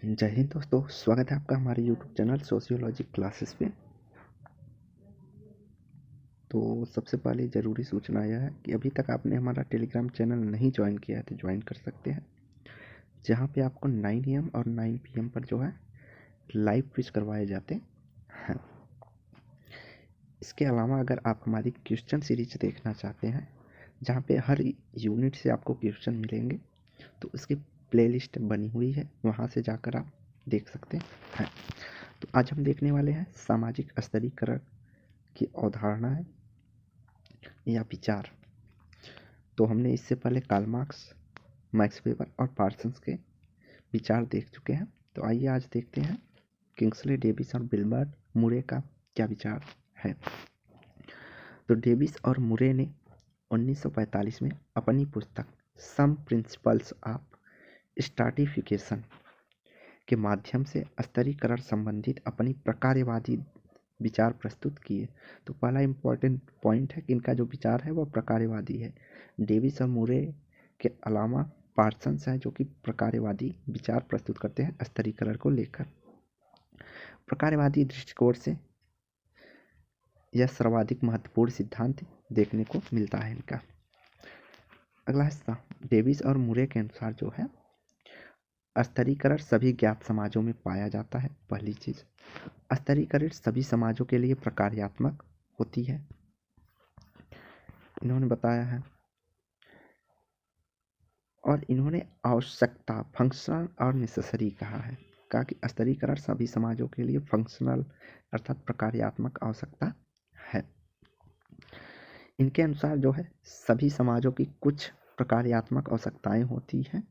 जय हिंद दोस्तों, स्वागत है आपका हमारे यूट्यूब चैनल सोशियोलॉजी क्लासेस पे। तो सबसे पहले ज़रूरी सूचना यह है कि अभी तक आपने हमारा टेलीग्राम चैनल नहीं ज्वाइन किया है तो ज्वाइन कर सकते हैं, जहां पे आपको 9 AM और 9 PM पर जो है लाइव क्विज करवाए जाते हैं। इसके अलावा अगर आप हमारी क्वेश्चन सीरीज देखना चाहते हैं, जहाँ पे हर यूनिट से आपको क्वेश्चन मिलेंगे, तो उसकी प्लेलिस्ट बनी हुई है, वहाँ से जाकर आप देख सकते हैं। तो आज हम देखने वाले हैं सामाजिक स्तरीकरण की अवधारणा है या विचार। तो हमने इससे पहले कार्ल मार्क्स, मैक्स वेबर और पार्सन्स के विचार देख चुके हैं। तो आइए आज देखते हैं किंग्सले डेविस और विल्बर मुरे का क्या विचार है। तो डेविस और मुरे ने 1945 में अपनी पुस्तक सम प्रिंसिपल्स ऑफ स्ट्राटिफिकेशन के माध्यम से स्तरीकरण संबंधित अपनी प्रकारवादी विचार प्रस्तुत किए। तो पहला इम्पोर्टेंट पॉइंट है कि इनका जो विचार है वह प्रकारवादी है। डेविस और मुरे के अलावा पार्सन्स हैं जो कि प्रकारवादी विचार प्रस्तुत करते हैं स्तरीकरण को लेकर। प्रकारवादी दृष्टिकोण से यह सर्वाधिक महत्वपूर्ण सिद्धांत देखने को मिलता है इनका। अगला हिस्सा, डेविस और मुरे के अनुसार जो है स्तरीकरण सभी ज्ञात समाजों में पाया जाता है। पहली चीज, स्तरीकरण सभी समाजों के लिए प्रकार्यात्मक होती है, इन्होंने बताया है। और इन्होंने आवश्यकता, फंक्शनल और नेसेसरी कहा है। कहा कि स्तरीकरण सभी समाजों के लिए फंक्शनल अर्थात प्रकार्यात्मक आवश्यकता है। इनके अनुसार जो है सभी समाजों की कुछ प्रकार्यात्मक आवश्यकताएं होती हैं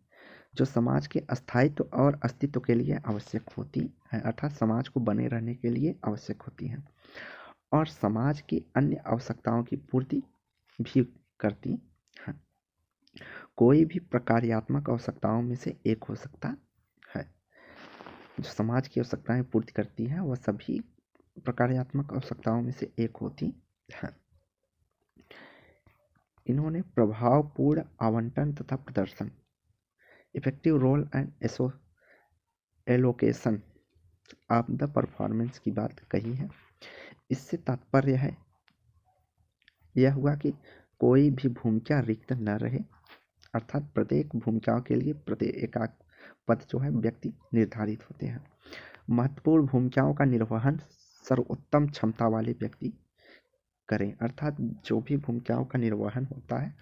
जो समाज के स्थायित्व और अस्तित्व के लिए आवश्यक होती है, अर्थात समाज को बने रहने के लिए आवश्यक होती हैं, और समाज की अन्य आवश्यकताओं की पूर्ति भी करती हैं। कोई भी प्रकार्यात्मक आवश्यकताओं में से एक हो सकता है। जो समाज की आवश्यकताएं पूर्ति करती हैं वह सभी प्रकार्यात्मक आवश्यकताओं में से एक होती हैं। इन्होंने प्रभावपूर्ण आवंटन तथा प्रदर्शन, effective role and allocation of the performance की बात कही है। इससे तात्पर्य है यह हुआ कि कोई भी भूमिका रिक्त न रहे, अर्थात प्रत्येक भूमिकाओं के लिए प्रत्येक पद जो है व्यक्ति निर्धारित होते हैं। महत्वपूर्ण भूमिकाओं का निर्वहन सर्वोत्तम क्षमता वाले व्यक्ति करें, अर्थात जो भी भूमिकाओं का निर्वहन होता है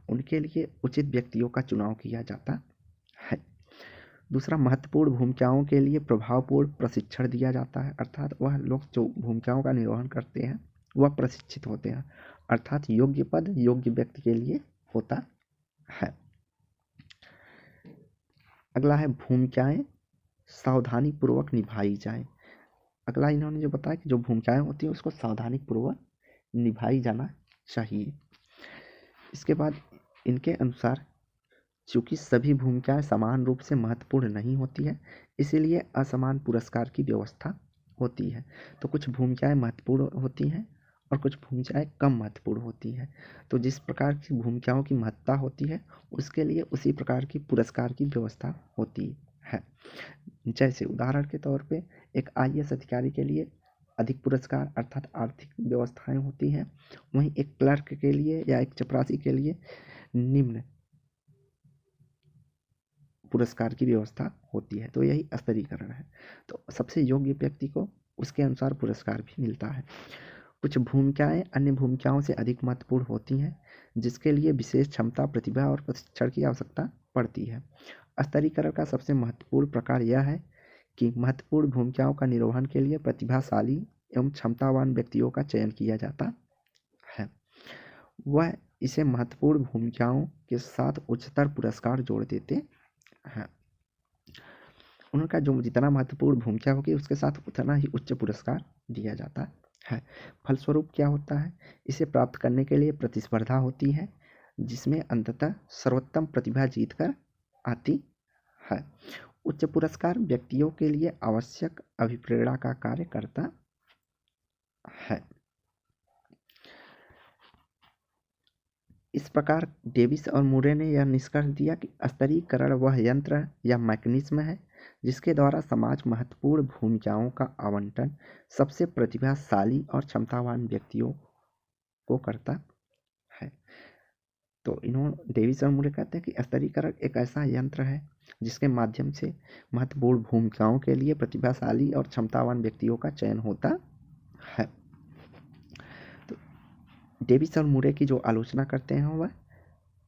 उनके लिए उचित व्यक्तियों का चुनाव किया जाता है। दूसरा, महत्वपूर्ण भूमिकाओं के लिए प्रभावपूर्ण प्रशिक्षण दिया जाता है, अर्थात वह लोग जो भूमिकाओं का निर्वहन करते हैं वह प्रशिक्षित होते हैं, अर्थात योग्य पद योग्य व्यक्ति के लिए होता है। अगला है भूमिकाएं सावधानी पूर्वक निभाई जाए। अगला इन्होंने जो बताया कि जो भूमिकाएं होती हैं उसको सावधानी पूर्वक निभाई जाना चाहिए। इसके बाद इनके अनुसार चूंकि सभी भूमिकाएं समान रूप से महत्वपूर्ण नहीं होती है, इसीलिए असमान पुरस्कार की व्यवस्था होती है। तो कुछ भूमिकाएं महत्वपूर्ण होती हैं और कुछ भूमिकाएं कम महत्वपूर्ण होती हैं। तो जिस प्रकार की भूमिकाओं की महत्ता होती है उसके लिए उसी प्रकार की पुरस्कार की व्यवस्था होती है। जैसे उदाहरण के तौर पे एक IAS अधिकारी के लिए अधिक पुरस्कार अर्थात आर्थिक व्यवस्थाएं होती हैं, वहीं एक क्लर्क के लिए या एक चपरासी के लिए निम्न पुरस्कार की व्यवस्था होती है। तो यही स्तरीकरण है। तो सबसे योग्य व्यक्ति को उसके अनुसार पुरस्कार भी मिलता है। कुछ भूमिकाएं अन्य भूमिकाओं से अधिक महत्वपूर्ण होती हैं, जिसके लिए विशेष क्षमता, प्रतिभा और प्रशिक्षण की आवश्यकता पड़ती है। स्तरीकरण का सबसे महत्वपूर्ण प्रकार यह है कि महत्वपूर्ण भूमिकाओं का निर्वहन के लिए प्रतिभाशाली एवं क्षमतावान व्यक्तियों का चयन किया जाता है। वह इसे महत्वपूर्ण भूमिकाओं के साथ उच्चतर पुरस्कार जोड़ देते हैं। उनका जो जितना महत्वपूर्ण भूमिका होगी उसके साथ उतना ही उच्च पुरस्कार दिया जाता है। फलस्वरूप क्या होता है, इसे प्राप्त करने के लिए प्रतिस्पर्धा होती है, जिसमें अंततः सर्वोत्तम प्रतिभा जीत कर आती है। उच्च पुरस्कार व्यक्तियों के लिए आवश्यक अभिप्रेरणा का कार्य करता है। इस प्रकार डेविस और मुरे ने यह निष्कर्ष दिया कि स्तरीकरण वह यंत्र या मैकेनिज्म है जिसके द्वारा समाज महत्वपूर्ण भूमिकाओं का आवंटन सबसे प्रतिभाशाली और क्षमतावान व्यक्तियों को करता है। तो डेविस और मूरे कहते हैं कि स्तरीकरण एक ऐसा यंत्र है जिसके माध्यम से महत्वपूर्ण भूमिकाओं के लिए प्रतिभाशाली और क्षमतावान व्यक्तियों का चयन होता है। तो डेविस और मूरे की जो आलोचना करते हैं वह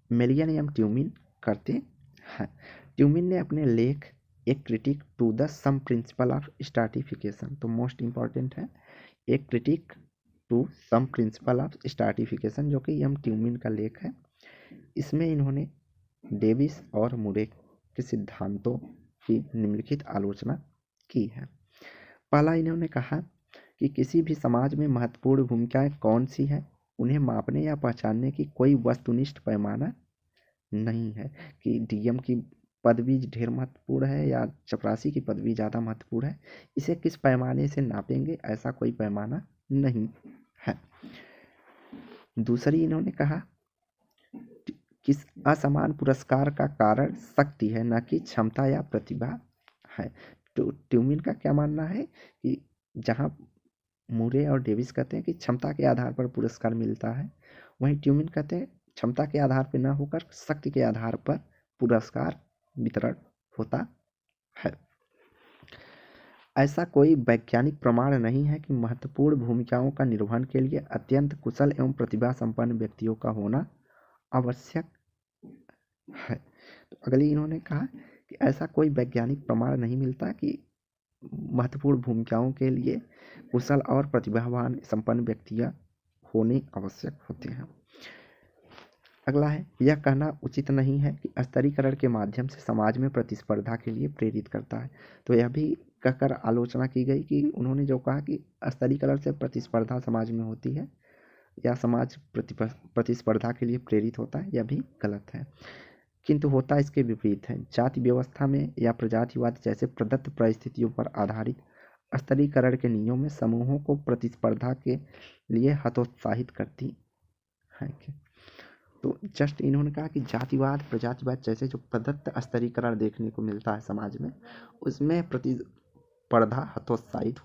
मेलियन एवं ट्यूमिन करते हैं। ट्यूमिन ने अपने लेख एक critique to the sum principle of stratification, तो मोस्ट इम्पॉर्टेंट है, एक critique to sum principle of stratification, जो कि एम ट्यूमिन का लेख है। इसमें इन्होंने डेविस और मूरे के सिद्धांतों की निम्नलिखित आलोचना की है। पहला, इन्होंने कहा कि किसी भी समाज में महत्वपूर्ण भूमिकाएं कौन सी है, उन्हें मापने या पहचानने की कोई वस्तुनिष्ठ पैमाना नहीं है कि डीएम की पदवी ढेर महत्वपूर्ण है या चपरासी की पदवी ज़्यादा महत्वपूर्ण है, इसे किस पैमाने से नापेंगे, ऐसा कोई पैमाना नहीं है। दूसरी, इन्होंने कहा कि असमान पुरस्कार का कारण शक्ति है, न कि क्षमता या प्रतिभा है। तो ट्यूमिन का क्या मानना है कि जहाँ मूरे और डेविस कहते हैं कि क्षमता के आधार पर पुरस्कार मिलता है, वहीं ट्यूमिन कहते हैं क्षमता के आधार पर न होकर शक्ति के आधार पर पुरस्कार वितरण होता है। ऐसा कोई वैज्ञानिक प्रमाण नहीं है कि महत्वपूर्ण भूमिकाओं का निर्वहन के लिए अत्यंत कुशल एवं प्रतिभा संपन्न व्यक्तियों का होना आवश्यक है। तो अगली, इन्होंने कहा कि ऐसा कोई वैज्ञानिक प्रमाण नहीं मिलता कि महत्वपूर्ण भूमिकाओं के लिए कुशल और प्रतिभावान संपन्न व्यक्तियां होने आवश्यक होते हैं। अगला है, यह कहना उचित नहीं है कि स्तरीकरण के माध्यम से समाज में प्रतिस्पर्धा के लिए प्रेरित करता है। तो यह भी कहकर आलोचना की गई कि उन्होंने जो कहा कि स्तरीकरण से प्रतिस्पर्धा समाज में होती है या समाज प्रतिस्पर्धा के लिए प्रेरित होता है, यह भी गलत है। किंतु होता इसके विपरीत है। जाति व्यवस्था में या प्रजातिवाद जैसे प्रदत्त परिस्थितियों पर आधारित स्तरीकरण के नियमों में समूहों को प्रतिस्पर्धा के लिए हतोत्साहित करती है। तो जस्ट इन्होंने कहा कि जातिवाद प्रजातिवाद जैसे जो प्रदत्त स्तरीकरण देखने को मिलता है समाज में, उसमें प्रतिस्पर्धा हतोत्साहित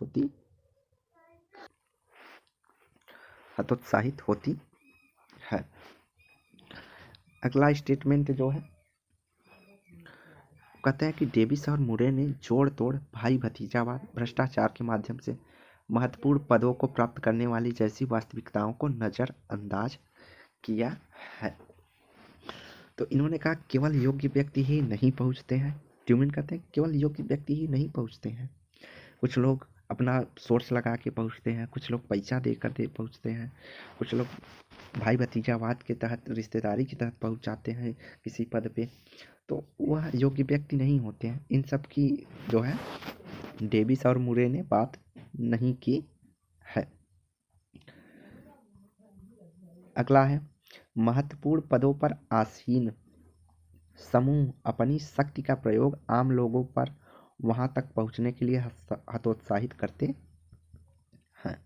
होती है। अगला स्टेटमेंट जो है कहते हैं कि डेविस और मूरे ने जोड़ तोड़ भाई भतीजावाद, भ्रष्टाचार के माध्यम से महत्वपूर्ण पदों को प्राप्त करने वाली जैसी वास्तविकताओं को नज़रअंदाज किया है। तो इन्होंने कहा केवल योग्य व्यक्ति ही नहीं पहुंचते हैं। ट्यूमिन कहते हैं केवल योग्य व्यक्ति ही नहीं पहुंचते हैं, कुछ लोग अपना सोर्स लगा के पहुंचते हैं, कुछ लोग पैसा देकर पहुंचते हैं, कुछ लोग भाई भतीजावाद के तहत रिश्तेदारी के तहत पहुंच जाते हैं किसी पद पे, तो वह योग्य व्यक्ति नहीं होते हैं। इन सब की जो है डेविस और मूरे ने बात नहीं की है। अगला है, महत्वपूर्ण पदों पर आसीन समूह अपनी शक्ति का प्रयोग आम लोगों पर वहां तक पहुंचने के लिए हतोत्साहित करते हैं।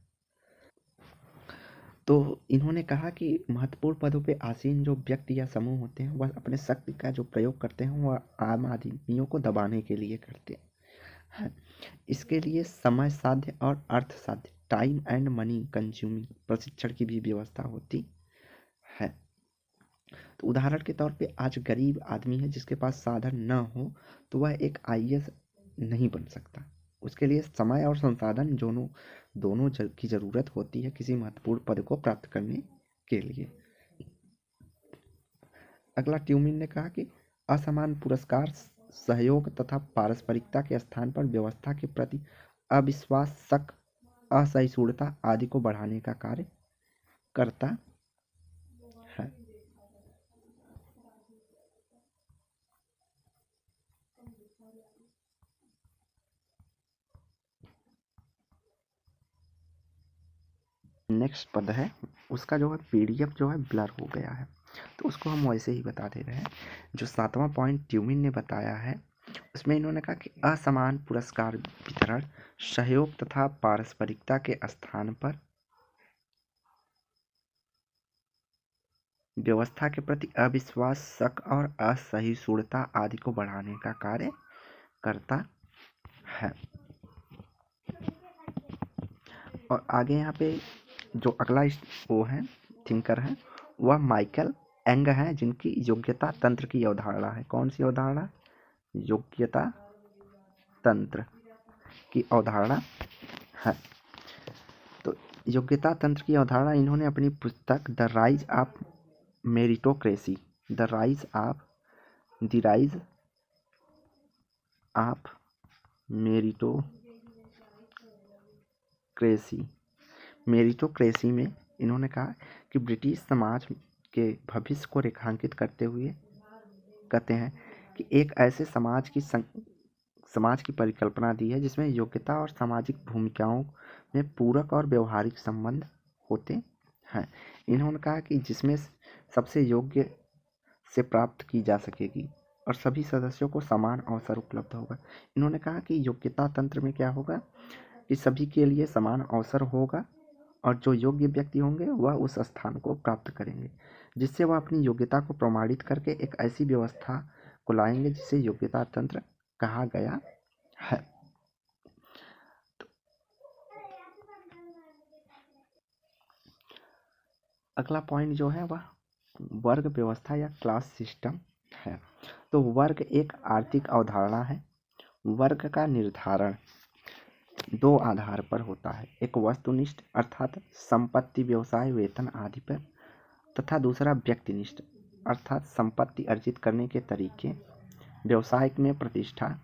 तो इन्होंने कहा कि महत्वपूर्ण पदों पे आसीन जो व्यक्ति या समूह होते हैं वह अपने शक्ति का जो प्रयोग करते हैं वह आम आदमियों को दबाने के लिए करते हैं। इसके लिए समय साध्य और अर्थ साध्य, टाइम एंड मनी कंज्यूमिंग प्रशिक्षण की भी व्यवस्था होती है। तो उदाहरण के तौर पे आज गरीब आदमी है जिसके पास साधन न हो तो वह एक आईएएस नहीं बन सकता। उसके लिए समय और संसाधन दोनों की ज़रूरत होती है किसी महत्वपूर्ण पद को प्राप्त करने के लिए। अगला, ट्यूमिन ने कहा कि असमान पुरस्कार सहयोग तथा पारस्परिकता के स्थान पर व्यवस्था के प्रति अविश्वास, शक, असहिष्णुता आदि को बढ़ाने का कार्य करता है। नेक्स्ट पद है, उसका जो है पीडीएफ जो है ब्लर हो गया है, तो उसको हम वैसे ही बता दे रहे हैं। जो 7वां पॉइंट ट्यूमिन ने बताया है उसमें इन्होंने कहा कि असमान पुरस्कार वितरण सहयोग तथा पारस्परिकता के स्थान पर व्यवस्था के प्रति अविश्वास, शक और असहिष्णुता आदि को बढ़ाने का कार्य करता है। और आगे यहाँ पे जो अगला वो है थिंकर है वह माइकल एंग है, जिनकी योग्यता तंत्र की अवधारणा है। कौन सी अवधारणा? योग्यता तंत्र की अवधारणा है। तो योग्यता तंत्र की अवधारणा इन्होंने अपनी पुस्तक the rise of meritocracy meritocracy में इन्होंने कहा कि ब्रिटिश समाज के भविष्य को रेखांकित करते हुए कहते हैं कि एक ऐसे समाज की परिकल्पना दी है जिसमें योग्यता और सामाजिक भूमिकाओं में पूरक और व्यवहारिक संबंध होते हैं। इन्होंने कहा कि जिसमें सबसे योग्य से प्राप्त की जा सकेगी और सभी सदस्यों को समान अवसर उपलब्ध होगा। इन्होंने कहा कि योग्यता तंत्र में क्या होगा कि सभी के लिए समान अवसर होगा और जो योग्य व्यक्ति होंगे वह उस स्थान को प्राप्त करेंगे, जिससे वह अपनी योग्यता को प्रमाणित करके एक ऐसी व्यवस्था को लाएंगे जिसे योग्यता तंत्र कहा गया है। तो अगला पॉइंट जो है वह वर्ग व्यवस्था या क्लास सिस्टम है। तो वर्ग एक आर्थिक अवधारणा है। वर्ग का निर्धारण दो आधार पर होता है, एक वस्तुनिष्ठ अर्थात संपत्ति, व्यवसाय, वेतन आदि पर, तथा दूसरा व्यक्तिनिष्ठ अर्थात संपत्ति अर्जित करने के तरीके, व्यवसाय में प्रतिष्ठा,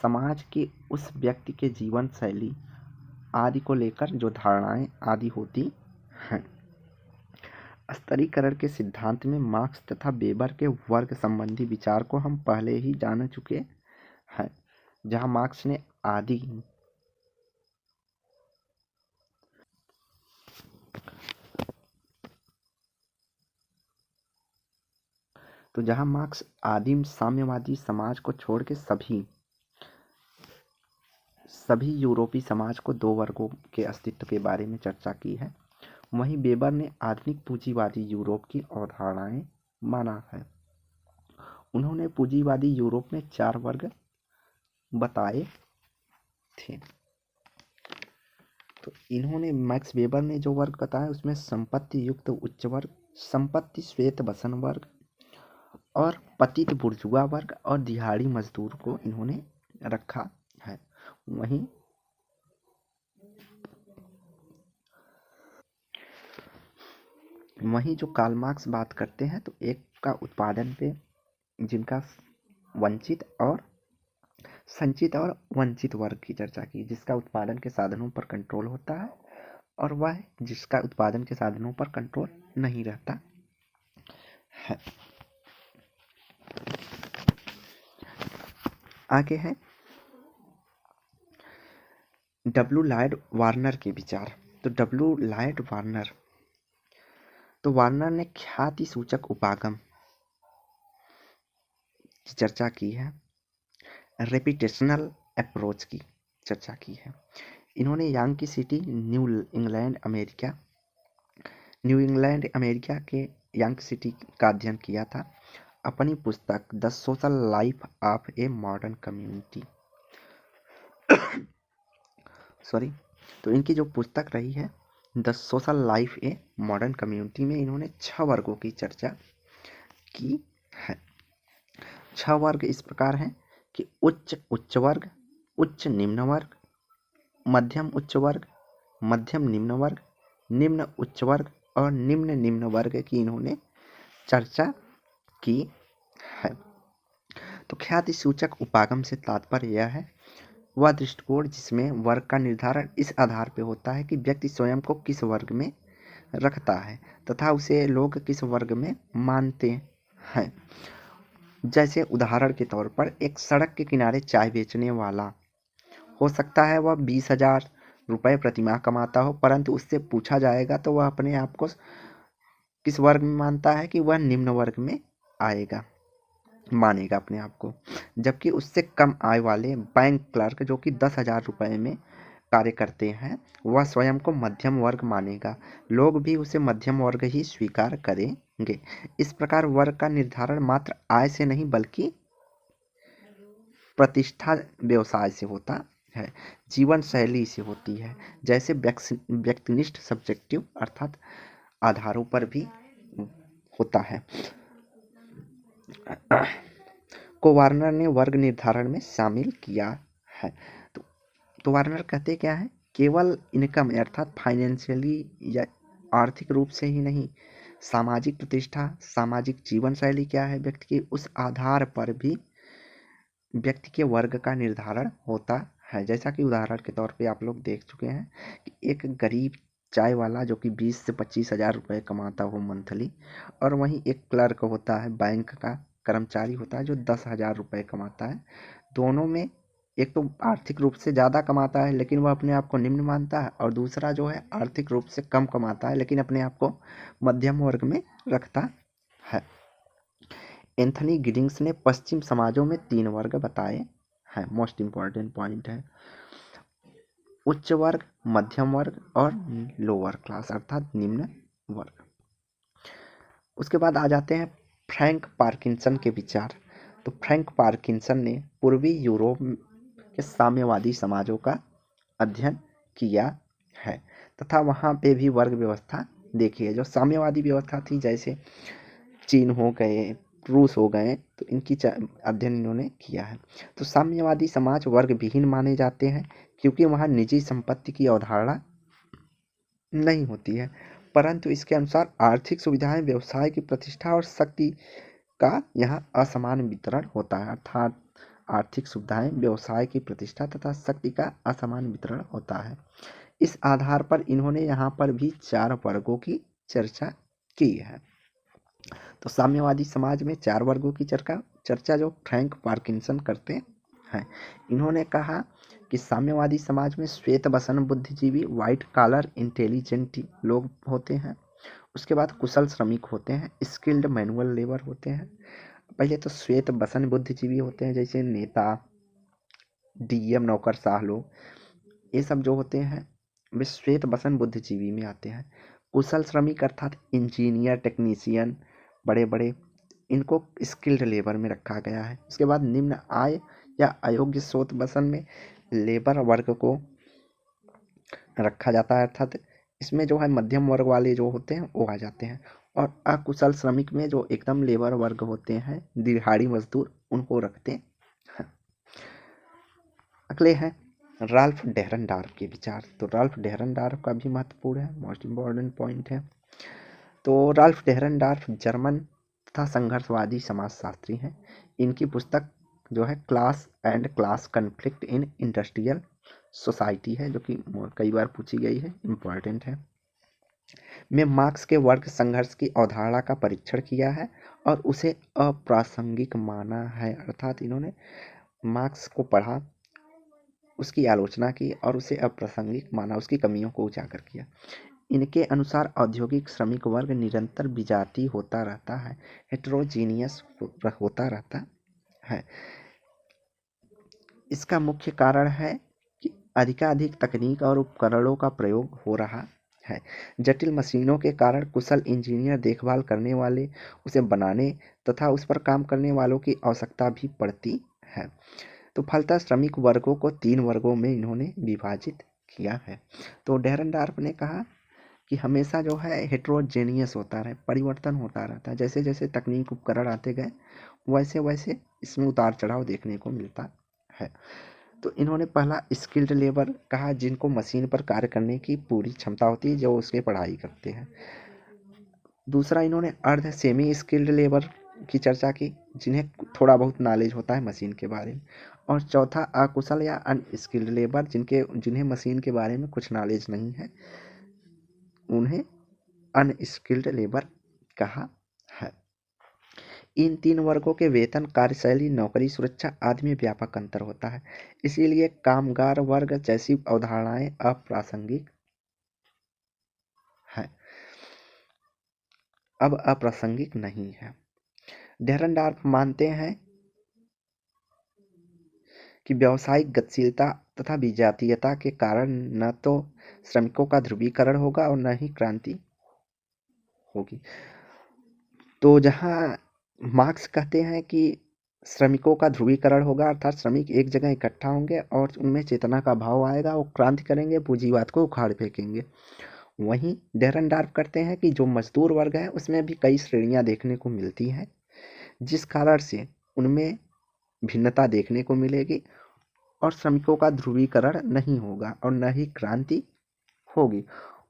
समाज की उस व्यक्ति के जीवन शैली आदि को लेकर जो धारणाएं आदि होती हैं। स्तरीकरण के सिद्धांत में मार्क्स तथा वेबर के वर्ग संबंधी विचार को हम पहले ही जान चुके हैं, जहां मार्क्स ने आदिम साम्यवादी समाज को छोड़ के सभी यूरोपीय समाज को दो वर्गों के अस्तित्व के बारे में चर्चा की है। वहीं वेबर ने आधुनिक पूंजीवादी यूरोप की अवधारणाएं माना है। उन्होंने पूंजीवादी यूरोप में 4 वर्ग बताए थे। तो इन्होंने मैक्स वेबर ने जो वर्ग बताया उसमें संपत्ति युक्त उच्च वर्ग, संपत्ति श्वेत बसन वर्ग और पतित बुर्जुआ वर्ग और दिहाड़ी मजदूर को इन्होंने रखा है। वहीं जो कार्ल मार्क्स बात करते हैं तो एक का उत्पादन पे जिनका संचित और वंचित वर्ग की चर्चा की, जिसका उत्पादन के साधनों पर कंट्रोल होता है और वह जिसका उत्पादन के साधनों पर कंट्रोल नहीं रहता है। आगे है डब्ल्यू लॉयड वार्नर के विचार। तो डब्ल्यू लॉयड वार्नर ने ख्याति सूचक उपागम की चर्चा की है, रेपिटेशनल अप्रोच की चर्चा की है। इन्होंने Yankee city new England America के यांकी सिटी का अध्ययन किया था अपनी पुस्तक the social life of a modern community. तो इनकी जो पुस्तक रही है the social life a modern community में इन्होंने 6 वर्गों की चर्चा की है। 6 वर्ग इस प्रकार हैं कि उच्च वर्ग, उच्च निम्न वर्ग, मध्यम उच्च वर्ग, मध्यम निम्न वर्ग, निम्न उच्च वर्ग और निम्न निम्न वर्ग की इन्होंने चर्चा की है। तो ख्याति सूचक उपागम से तात्पर्य यह है वह दृष्टिकोण जिसमें वर्ग का निर्धारण इस आधार पर होता है कि व्यक्ति स्वयं को किस वर्ग में रखता है तथा उसे लोग किस वर्ग में मानते हैं। जैसे उदाहरण के तौर पर एक सड़क के किनारे चाय बेचने वाला हो सकता है वह 20,000 रुपये प्रतिमाह कमाता हो, परंतु उससे पूछा जाएगा तो वह अपने आप को किस वर्ग में मानता है कि वह निम्न वर्ग में मानेगा अपने आप को। जबकि उससे कम आय वाले बैंक क्लर्क जो कि 10,000 रुपये में कार्य करते हैं वह स्वयं को मध्यम वर्ग मानेगा, लोग भी उसे मध्यम वर्ग ही स्वीकार करेंगे। इस प्रकार वर्ग का निर्धारण मात्र आय से नहीं बल्कि प्रतिष्ठा व्यवसाय से होता है, जीवन शैली से होती है, जैसे व्यक्तिनिष्ठ सब्जेक्टिव अर्थात आधारों पर भी होता है। को वार्नर ने वर्ग निर्धारण में शामिल किया है। तो वार्नर कहते क्या है, केवल इनकम अर्थात फाइनेंशियली या आर्थिक रूप से ही नहीं, सामाजिक प्रतिष्ठा, सामाजिक जीवन शैली क्या है व्यक्ति की, उस आधार पर भी व्यक्ति के वर्ग का निर्धारण होता है। जैसा कि उदाहरण के तौर पे आप लोग देख चुके हैं कि एक गरीब चाय वाला जो कि 20 से 25 हज़ार रुपये कमाता हो मंथली, और वहीं एक क्लर्क होता है, बैंक का कर्मचारी होता है जो 10,000 रुपये कमाता है। दोनों में एक तो आर्थिक रूप से ज़्यादा कमाता है लेकिन वह अपने आप को निम्न मानता है, और दूसरा जो है आर्थिक रूप से कम कमाता है लेकिन अपने आप को मध्यम वर्ग में रखता है। एंथनी गिडिंग्स ने पश्चिम समाजों में 3 वर्ग बताए हैं। मोस्ट इम्पॉर्टेंट पॉइंट है, उच्च वर्ग, मध्यम वर्ग और लोअर क्लास अर्थात निम्न वर्ग। उसके बाद आ जाते हैं फ्रैंक पार्किंसन के विचार। तो फ्रैंक पार्किंसन ने पूर्वी यूरोप के साम्यवादी समाजों का अध्ययन किया है तथा वहाँ पे भी वर्ग व्यवस्था देखी है। जो साम्यवादी व्यवस्था थी, जैसे चीन हो गए, रूस हो गए, तो इनकी अध्ययन इन्होंने किया है। तो साम्यवादी समाज वर्ग विहीन माने जाते हैं क्योंकि वहाँ निजी संपत्ति की अवधारणा नहीं होती है, परंतु इसके अनुसार आर्थिक सुविधाएं, व्यवसाय की प्रतिष्ठा और शक्ति का यहाँ असमान वितरण होता है। अर्थात आर्थिक सुविधाएं, व्यवसाय की प्रतिष्ठा तथा शक्ति का असमान वितरण होता है। इस आधार पर इन्होंने यहाँ पर भी 4 वर्गों की चर्चा की है। तो साम्यवादी समाज में 4 वर्गों की चर्चा जो फ्रैंक पार्किंसन करते हैं। इन्होंने कहा कि साम्यवादी समाज में श्वेत वसन बुद्धिजीवी, व्हाइट कॉलर इंटेलिजेंट लोग होते हैं। उसके बाद कुशल श्रमिक होते हैं, स्किल्ड मैनुअल लेबर होते हैं। पहले तो श्वेत वसन बुद्धिजीवी होते हैं, जैसे नेता, डीएम, नौकरशाह लोग, ये सब जो होते हैं वे श्वेत वसन बुद्धिजीवी में आते हैं। कुशल श्रमिक अर्थात इंजीनियर, टेक्नीशियन, बड़े बड़े, इनको स्किल्ड लेबर में रखा गया है। उसके बाद निम्न आय या अयोग्य श्वेत वसन में लेबर वर्ग को रखा जाता है, अर्थात इसमें जो है मध्यम वर्ग वाले जो होते हैं वो आ जाते हैं, और अकुशल श्रमिक में जो एकदम लेबर वर्ग होते हैं, दिहाड़ी मजदूर, उनको रखते हैं। अगले हैं राल्फ डेहरनडॉर्फ के विचार। तो राल्फ डेहरनडॉर्फ का भी महत्वपूर्ण है, मोस्ट इम्पॉर्टेंट पॉइंट है। तो राल्फ डेहरनडॉर्फ जर्मन तथा संघर्षवादी समाजशास्त्री हैं। इनकी पुस्तक जो है class and class conflict in industrial society है, जो कि कई बार पूछी गई है, इम्पॉर्टेंट है। में मार्क्स के वर्ग संघर्ष की अवधारणा का परीक्षण किया है और उसे अप्रासंगिक माना है। अर्थात इन्होंने मार्क्स को पढ़ा, उसकी आलोचना की और उसे अप्रासंगिक माना, उसकी कमियों को उजागर किया। इनके अनुसार औद्योगिक श्रमिक वर्ग निरंतर विजातीय होता रहता है, हेटेरोजीनियस होता रहता है। इसका मुख्य कारण है कि अधिकाधिक तकनीक और उपकरणों का प्रयोग हो रहा है। जटिल मशीनों के कारण कुशल इंजीनियर, देखभाल करने वाले, उसे बनाने तथा उस पर काम करने वालों की आवश्यकता भी पड़ती है। तो फलतः श्रमिक वर्गों को 3 वर्गों में इन्होंने विभाजित किया है। तो डेहरनडॉर्फ ने कहा कि हमेशा जो है हेट्रोजेनियस होता रहे, परिवर्तन होता रहता है। जैसे जैसे तकनीक उपकरण आते गए वैसे वैसे इसमें उतार चढ़ाव देखने को मिलता है। तो इन्होंने पहला स्किल्ड लेबर कहा, जिनको मशीन पर कार्य करने की पूरी क्षमता होती है, जो उसके पढ़ाई करते हैं। दूसरा इन्होंने अर्ध सेमी स्किल्ड लेबर की चर्चा की, जिन्हें थोड़ा बहुत नॉलेज होता है मशीन के बारे में। और चौथा अकुशल या अनस्किल्ड लेबर, जिन्हें मशीन के बारे में कुछ नॉलेज नहीं है, उन्हें अनस्किल्ड लेबर कहा है। इन 3 वर्गों के वेतन, कार्यशैली, नौकरी सुरक्षा आदि में व्यापक अंतर होता है। इसीलिए कामगार वर्ग जैसी अवधारणाएं अप्रासंगिक है, अब अप्रासंगिक नहीं है। डेहरनडॉर्फ मानते हैं कि व्यावसायिक गतिशीलता तथा विजातीयता के कारण न तो श्रमिकों का ध्रुवीकरण होगा और न ही क्रांति होगी। तो जहाँ मार्क्स कहते हैं कि श्रमिकों का ध्रुवीकरण होगा, अर्थात श्रमिक एक जगह इकट्ठा होंगे और उनमें चेतना का भाव आएगा, वो क्रांति करेंगे, पूंजीवाद को उखाड़ फेंकेंगे। वहीं डेरनडार्फ करते हैं कि जो मजदूर वर्ग है उसमें भी कई श्रेणियां देखने को मिलती हैं, जिस कारण से उनमें भिन्नता देखने को मिलेगी और श्रमिकों का ध्रुवीकरण नहीं होगा और न ही क्रांति होगी।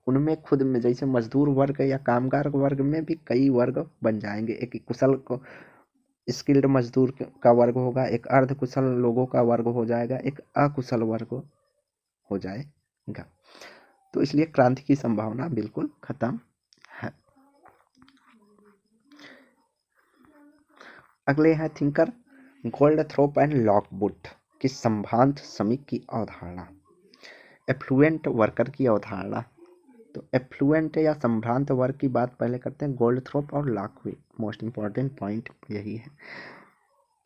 उनमें खुद में जैसे मजदूर वर्ग या कामगार वर्ग में भी कई वर्ग बन जाएंगे। एक कुशल को स्किल्ड मजदूर का वर्ग होगा, एक अर्ध कुशल लोगों का वर्ग हो जाएगा, एक अकुशल वर्ग हो जाएगा। तो इसलिए क्रांति की संभावना बिल्कुल खत्म है। अगले हैं थिंकर गोल्डथ्रोप एंड लॉकवुड की संभ्रांत श्रमिक की अवधारणा, एफ्लुएंट वर्कर की अवधारणा। तो एफ्लुएंट या संभ्रांत वर्ग की बात पहले करते हैं, गोल्डथ्रोप और लॉकवुड, मोस्ट इंपॉर्टेंट पॉइंट यही है।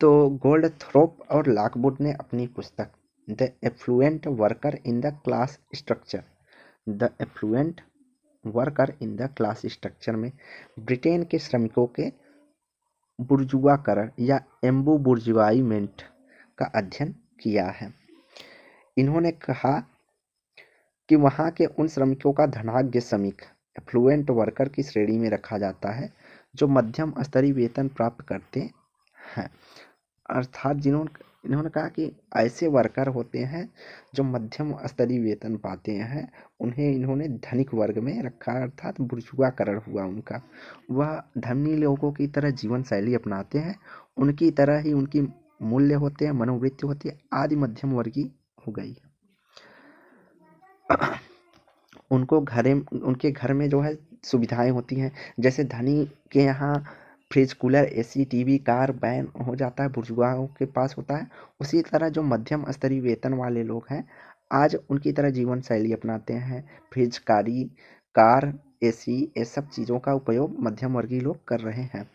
तो गोल्डथ्रोप और लॉकवुड ने अपनी पुस्तक the affluent worker in the class structure, the affluent worker in the class structure में ब्रिटेन के श्रमिकों के बुर्जुआकरण या एम्बू बुर्जुआईमेंट का अध्ययन किया है। इन्होंने कहा कि वहाँ के उन श्रमिकों का धनाढ्य श्रमिक एफ्लुएंट वर्कर की श्रेणी में रखा जाता है जो मध्यम स्तरीय वेतन प्राप्त करते हैं, अर्थात इन्होंने कहा कि ऐसे वर्कर होते हैं जो मध्यम स्तरीय वेतन पाते हैं, उन्हें इन्होंने धनिक वर्ग में रखा, अर्थात बुर्जुआकरण हुआ उनका। वह धनी लोगों की तरह जीवन शैली अपनाते हैं, उनकी तरह ही उनकी मूल्य होते हैं, मनोवृत्ति होती है, आदि मध्यम वर्गीय हो गई। उनके घर में जो है सुविधाएं होती हैं, जैसे धनी के यहाँ fridge, cooler, AC, TV, car, van हो जाता है, बुर्जुआओं के पास होता है। उसी तरह जो मध्यम स्तरीय वेतन वाले लोग हैं आज उनकी तरह जीवन शैली अपनाते हैं। फ्रिज, कार, एसी, ये सब चीज़ों का उपयोग मध्यम वर्गीय लोग कर रहे हैं।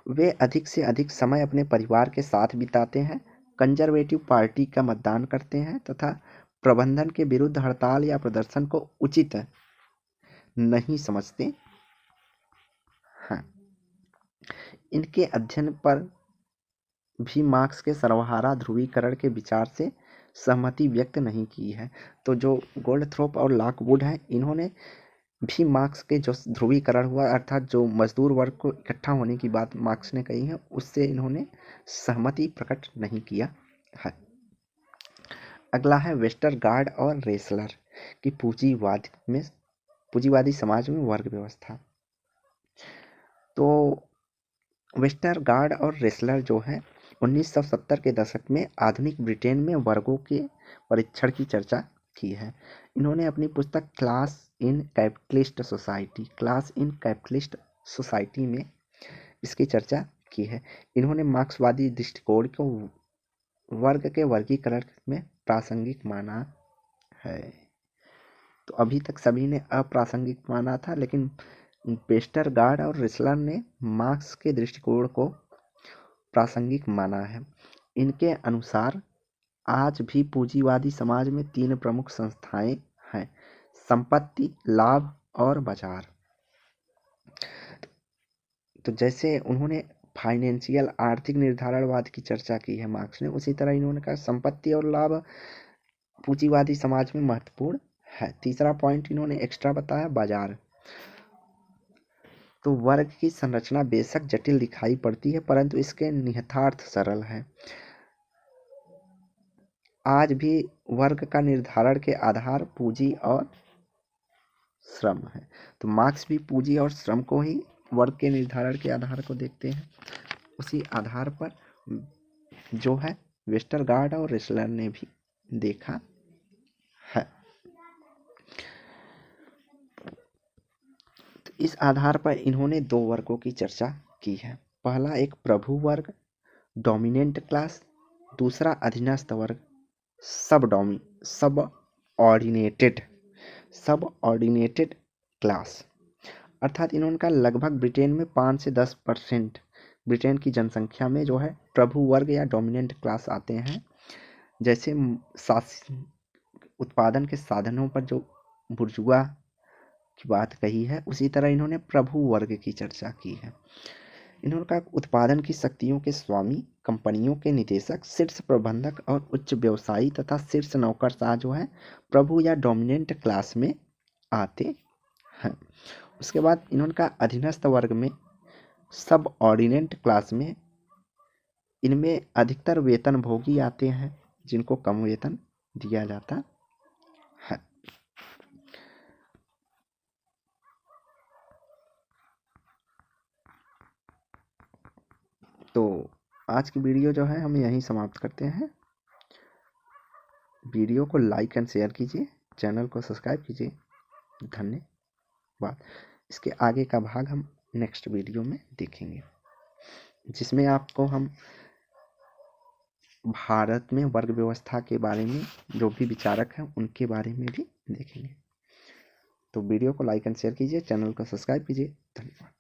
वे अधिक से अधिक समय अपने परिवार के साथ बिताते हैं, कंजर्वेटिव पार्टी का मतदान करते हैं तथा प्रबंधन के विरुद्ध हड़ताल या प्रदर्शन को उचित नहीं समझते हैं। इनके अध्ययन पर भी मार्क्स के सर्वहारा ध्रुवीकरण के विचार से सहमति व्यक्त नहीं की है। तो जो गोल्डथ्रोप और लॉकवुड हैं, इन्होंने भी मार्क्स के जो ध्रुवीकरण हुआ, अर्थात जो मजदूर वर्ग को इकट्ठा होने की बात मार्क्स ने कही है, उससे इन्होंने सहमति प्रकट नहीं किया है। अगला है वेस्टरगार्ड और रेसलर की पूंजीवादी समाज में वर्ग व्यवस्था। तो वेस्टरगार्ड और रेसलर जो है 1970 के दशक में आधुनिक ब्रिटेन में वर्गों के परीक्षण की चर्चा की है। इन्होंने अपनी पुस्तक क्लास इन कैपिटलिस्ट सोसाइटी में इसकी चर्चा की है। इन्होंने मार्क्सवादी दृष्टिकोण को वर्ग के वर्गीकरण में प्रासंगिक माना है। तो अभी तक सभी ने अप्रासंगिक माना था, लेकिन वेस्टरगार्ड और रेसलर ने मार्क्स के दृष्टिकोण को प्रासंगिक माना है। इनके अनुसार आज भी पूंजीवादी समाज में 3 प्रमुख संस्थाएं हैं, संपत्ति, लाभ और बाजार। तो जैसे उन्होंने फाइनेंशियल आर्थिक निर्धारणवाद की चर्चा की है मार्क्स ने, उसी तरह इन्होंने कहा संपत्ति और लाभ पूंजीवादी समाज में महत्वपूर्ण है। तीसरा पॉइंट इन्होंने एक्स्ट्रा बताया, बाजार। तो वर्ग की संरचना बेशक जटिल दिखाई पड़ती है, परंतु इसके निहितार्थ सरल है। आज भी वर्ग का निर्धारण के आधार पूंजी और श्रम है। तो मार्क्स भी पूंजी और श्रम को ही वर्ग के निर्धारण के आधार को देखते हैं। उसी आधार पर जो है वेस्टरगार्ड और रेसलर ने भी देखा है। तो इस आधार पर इन्होंने 2 वर्गों की चर्चा की है। पहला एक प्रभु वर्ग, डोमिनेंट क्लास, दूसरा अधीनस्थ वर्ग, सबऑर्डिनेटेड क्लास। अर्थात इन्होंने कहा लगभग ब्रिटेन में 5 से 10% ब्रिटेन की जनसंख्या में जो है प्रभु वर्ग या डोमिनेंट क्लास आते हैं। जैसे उत्पादन के साधनों पर जो बुर्जुआ की बात कही है, उसी तरह इन्होंने प्रभु वर्ग की चर्चा की है। इन्होंने कहा उत्पादन की शक्तियों के स्वामी, कंपनियों के निदेशक, शीर्ष प्रबंधक और उच्च व्यवसायी तथा शीर्ष नौकरशाह जो है प्रभु या डोमिनेंट क्लास में आते हैं। उसके बाद इन्होंने कहा अधीनस्थ वर्ग में, सब ऑर्डिनेंट क्लास में, इनमें अधिकतर वेतन भोगी आते हैं जिनको कम वेतन दिया जाता है। तो आज की वीडियो जो है हम यहीं समाप्त करते हैं। वीडियो को लाइक एंड शेयर कीजिए, चैनल को सब्सक्राइब कीजिए। धन्यवाद। इसके आगे का भाग हम नेक्स्ट वीडियो में देखेंगे, जिसमें आपको हम भारत में वर्ग व्यवस्था के बारे में, जो भी विचारक हैं उनके बारे में भी देखेंगे। तो वीडियो को लाइक एंड शेयर कीजिए, चैनल को सब्सक्राइब कीजिए। धन्यवाद।